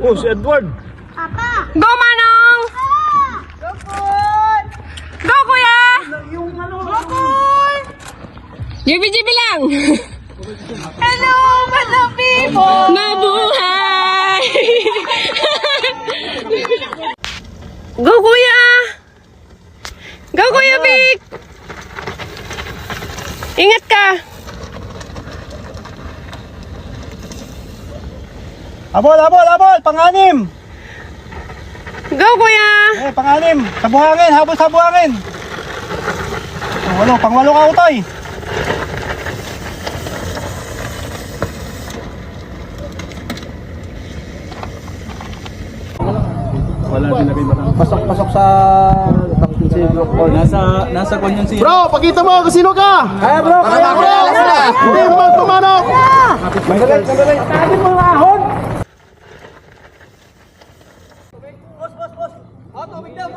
Oh, si Edward. Go, Manong! Go, Kuya! JB lang! Hello, mga people! Mabuhay! Go, Kuya! Go, Kuya Vic! Ingat ka! Abol, abol, abol! Pang-anim! Go, Kuya! Pang-anim! Sa buhangin! Habol sa buhangin! Pang-walo ka, Utoy! Wala din na kayo. Pasok sa nasa konyon si Bro, pakita mo kung sino ka. Ay bro, hindi mo tumanok. Mandalay. Sabi mo ahon. Boss. Oh, tubig daw.